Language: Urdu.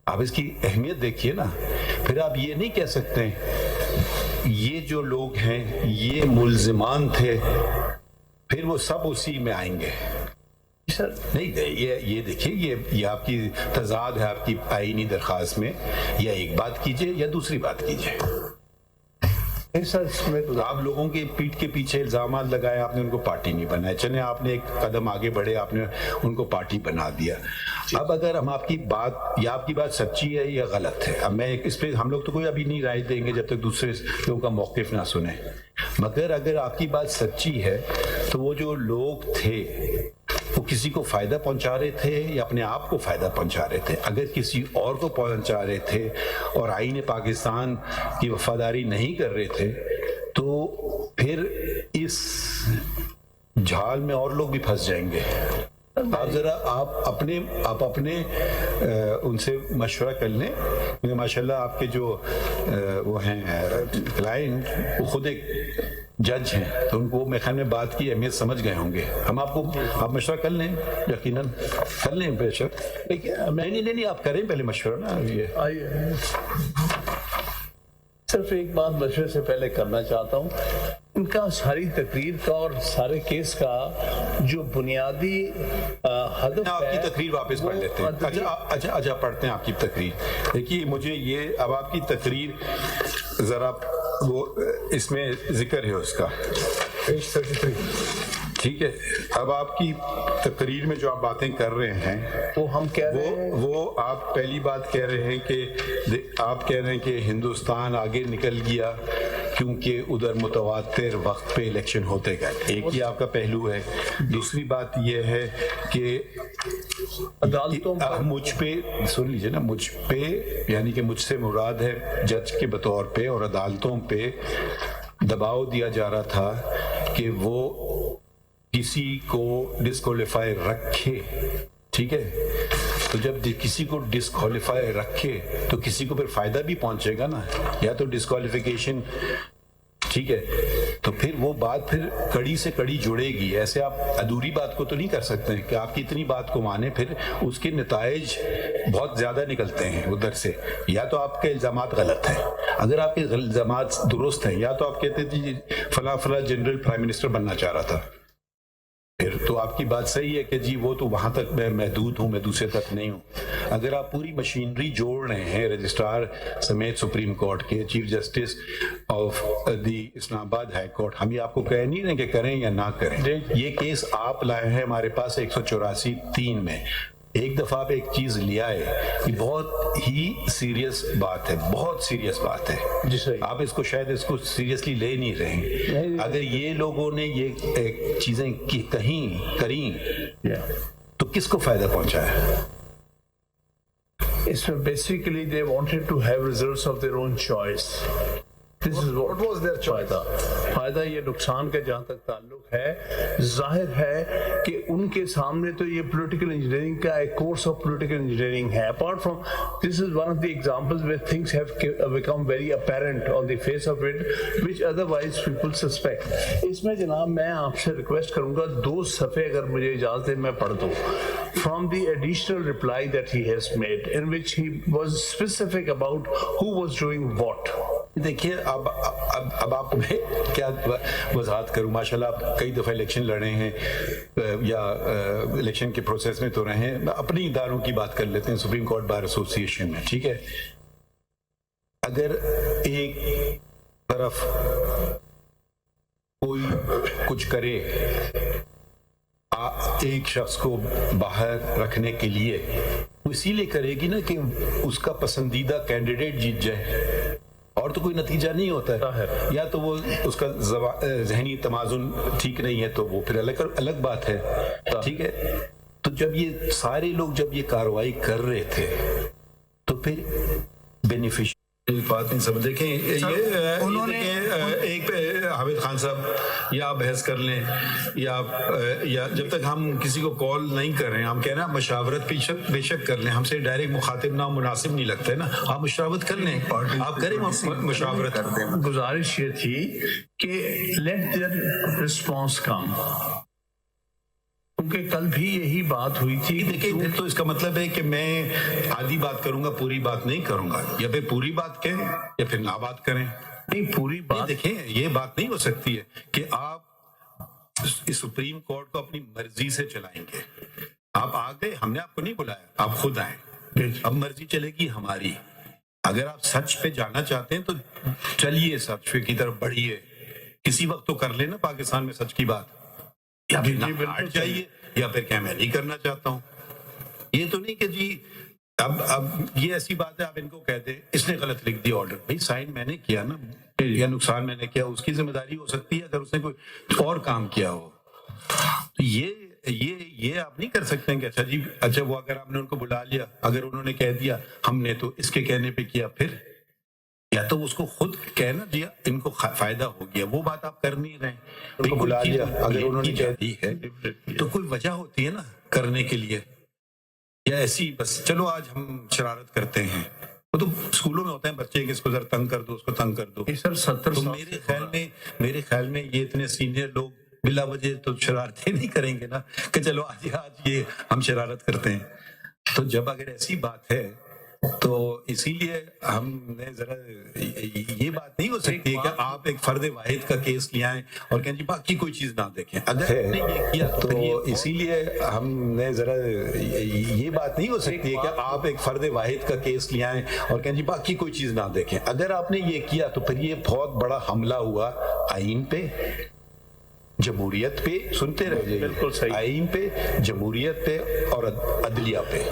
آپ اس کی اہمیت دیکھیے نا. پھر آپ یہ نہیں کہہ سکتے یہ جو لوگ ہیں یہ ملزمان تھے پھر وہ سب اسی میں آئیں گے. سر نہیں, یہ دیکھیے یہ آپ کی تضاد ہے آپ کی آئینی درخواست میں. یا ایک بات کیجئے یا دوسری بات کیجئے. آپ لوگوں کے پیٹھ کے پیچھے الزامات لگائے, آپ نے ان کو پارٹی نہیں بنایا. چلیں آپ نے ایک قدم آگے بڑھے, آپ نے ان کو پارٹی بنا دیا. اب اگر ہم آپ کی بات یا آپ کی بات سچی ہے یا غلط ہے, اب میں اس پہ ہم لوگ تو کوئی ابھی نہیں رائے دیں گے جب تک دوسرے لوگوں کا موقف نہ سنیں. مگر اگر آپ کی بات سچی ہے تو وہ جو لوگ تھے وہ کسی کو فائدہ پہنچا رہے تھے یا اپنے آپ کو فائدہ پہنچا رہے تھے؟ اگر کسی اور کو پہنچا رہے تھے اور آئین پاکستان کی وفاداری نہیں کر رہے تھے تو پھر اس جھال میں اور لوگ بھی پھنس جائیں گے. آپ ذرا آپ اپنے ان سے مشورہ کر لیں. ماشاءاللہ آپ کے جو وہ ہیں کلائنٹ وہ خود ایک جج ہیں تو ان کو میں خیال میں بات کی اہمیت سمجھ گئے ہوں گے. ہم آپ مشورہ کر لیں, یقیناً کر لیں بے شک. نہیں آپ کریں پہلے مشورہ نا. یہ صرف ایک بات مشورے سے پہلے کرنا چاہتا ہوں, ان کا ساری تقریر کا اور سارے کیس کا جو بنیادی ہدف ہے. آپ کی تقریر واپس پڑھ لیتے ہیں. اچھا پڑھتے ہیں آپ کی تقریر. دیکھیے مجھے یہ اب آپ کی تقریر ذرا وہ اس میں ذکر ہے اس کا پیج 33. ٹھیک ہے, اب آپ کی تقریر میں جو آپ باتیں کر رہے ہیں وہ ہم کہہ رہے ہیں وہ آپ پہلی بات کہہ رہے ہیں کہ آپ کہہ رہے ہیں کہ ہندوستان آگے نکل گیا کیونکہ ادھر متواتر وقت پہ الیکشن ہوتے گئے. ایک یہ آپ کا پہلو ہے. دوسری بات یہ ہے کہ عدالتوں مجھ پہ سن لیجیے نا, مجھ پہ یعنی کہ مجھ سے مراد ہے جج کے بطور پہ اور عدالتوں پہ دباؤ دیا جا رہا تھا کہ وہ کسی کو ڈسکوالیفائی رکھے. ٹھیک ہے, تو جب کسی کو ڈسکوالیفائی رکھے تو کسی کو پھر فائدہ بھی پہنچے گا نا, یا تو ڈسکوالیفیکیشن. ٹھیک ہے, تو پھر وہ بات پھر کڑی سے کڑی جڑے گی. ایسے آپ ادھوری بات کو تو نہیں کر سکتے کہ آپ کی اتنی بات کو مانیں پھر اس کے نتائج بہت زیادہ نکلتے ہیں ادھر سے. یا تو آپ کے الزامات غلط ہیں, اگر آپ کے الزامات درست ہیں یا تو آپ کہتے ہیں جی فلاں جنرل پرائم منسٹر بننا چاہ رہا تھا, پھر تو آپ کی بات صحیح ہے کہ جی وہ تو وہاں تک میں محدود ہوں, میں دوسرے تک نہیں ہوں. اگر آپ پوری مشینری جوڑ رہے ہیں رجسٹرار سمیت سپریم کورٹ کے, چیف جسٹس آف دی اسلام آباد ہائی کورٹ, ہم یہ آپ کو کہہ نہیں رہے کہ کریں یا نہ کریں. یہ کیس آپ لائے ہیں ہمارے پاس 184(3) میں. ایک دفعہ آپ ایک چیز لے آئے, یہ بہت ہی سیریس بات ہے, بہت سیریس بات ہے. جی صحیح, آپ اس کو شاید اس کو سیریسلی لے نہیں رہے. اگر یہ لوگوں نے یہ چیزیں کریں تو کس کو فائدہ پہنچا ہے؟ اس میں basically they wanted to have results of their own choice. This is what was their choice. فائدہ یہ نقصان کا جہاں تک تعلق ہے, ظاہر ہے کہ ان کے سامنے تو یہ پولیٹیکل انجینئرنگ کا ایک کورس آف پولیٹیکل انجینئرنگ ہے. Apart from this is one of the examples where things have become very apparent on the face of it which otherwise people suspect. اس میں جناب میں آپ سے ریکویسٹ کروں گا 2 صفحے اگر مجھے اجازت ہے میں پڑھ دوں. From the additional reply that he has made in which he was specific about who was doing what. دیکھیے اب آپ میں کیا وضاحت کروں. ماشاءاللہ آپ کئی دفعہ الیکشن لڑے ہیں یا الیکشن کے پروسیس میں تو رہے ہیں. اپنی اداروں کی بات کر لیتے ہیں, سپریم کورٹ بار ایسوسی ایشن میں. ٹھیک ہے, اگر ایک طرف کوئی کچھ کرے ایک شخص کو باہر رکھنے کے لیے, اسی لیے کرے گی نا کہ اس کا پسندیدہ کینڈیڈیٹ جیت جائے, اور تو کوئی نتیجہ نہیں ہوتا ہے. یا تو وہ اس کا ذہنی توازن ٹھیک نہیں ہے تو وہ پھر الگ بات ہے. ٹھیک ہے, تو جب یہ سارے لوگ جب یہ کارروائی کر رہے تھے تو پھر بینیفیشری بات نہیں سمجھ. دیکھیں یہ ایک حامد خان صاحب یا آپ بحث کر لیں یا جب تک ہم کسی کو کال نہیں کر رہے ہیں, ہم کہہ رہے ہیں مشاورت بے شک کر لیں, ہم سے ڈائریکٹ مخاطب نہ مناسب نہیں لگتا ہے نا. آپ مشاورت کر لیں, آپ کریں مشاورت. گزارش یہ تھی کہ لیٹ دیئر رسپانس کم. کیونکہ کل بھی یہی بات ہوئی تھی. دیکھیں پھر تو اس کا مطلب ہے کہ میں آدھی بات کروں گا, پوری بات نہیں کروں گا, یا پھر پوری بات کہیں یا پھر نہ بات کریں. نہیں پوری بات دیکھیں یہ بات نہیں ہو سکتی ہے کہ آپ اس سپریم کورٹ کو اپنی مرضی سے چلائیں گے. آپ آ گئے, ہم نے آپ کو نہیں بلایا, آپ خود آئے. اب مرضی چلے گی ہماری. اگر آپ سچ پہ جانا چاہتے ہیں تو چلیے سچ پہ کی طرف بڑھیے. کسی وقت تو کر لینا پاکستان میں سچ کی بات, یا پھر ہٹ جائیے یا پھر کہ میں نہیں کرنا چاہتا ہوں. یہ تو نہیں کہ جی اب یہ ایسی بات ہے آپ ان کو کہہ دیں اس نے غلط لکھ دیا آرڈر. بھائی سائن میں نے کیا نا, یا نقصان میں نے کیا, اس کی ذمہ داری ہو سکتی ہے اگر اس نے کوئی اور کام کیا ہو. تو یہ آپ نہیں کر سکتے ہیں کہ اچھا جی اچھا وہ اگر آپ نے ان کو بلا لیا, اگر انہوں نے کہہ دیا ہم نے تو اس کے کہنے پہ کیا, پھر یا تو اس کو خود کہنا دیا ان کو فائدہ ہو گیا, وہ بات آپ کر نہیں رہے. ان کو بلا لیا اگر انہوں نے کہہ دی ہے تو کوئی وجہ ہوتی ہے نا کرنے کے لیے, یا ایسی بس چلو آج ہم شرارت کرتے ہیں. وہ تو اسکولوں میں ہوتا ہے بچے کہ اس کو ذرا تنگ کر دو, اس کو تنگ کر دو. تو میرے خیال میں یہ اتنے سینئر لوگ بلا وجہ تو شرارتیں نہیں کریں گے نا کہ چلو آج یہ ہم شرارت کرتے ہیں. تو جب اگر ایسی بات ہے تو اسی لیے ہم نے ذرا یہ بات نہیں ہو سکتی ہے کہ آپ ایک فرد واحد کا کیس لے آئیں اور کہیں جی باقی کوئی چیز نہ دیکھیں. اگر یہ کیا تو اسی لیے ہم نے ذرا یہ بات نہیں ہو سکتی ہے کہ آپ ایک فرد واحد کا کیس لے آئیں اور کہیں جی باقی کوئی چیز نہ دیکھیں. اگر آپ نے یہ کیا تو پھر یہ بہت بڑا حملہ ہوا آئین پہ, جمہوریت پہ. سنتے رہیے, بالکل صحیح, آئین پہ, جمہوریت پہ اور عدلیہ پہ.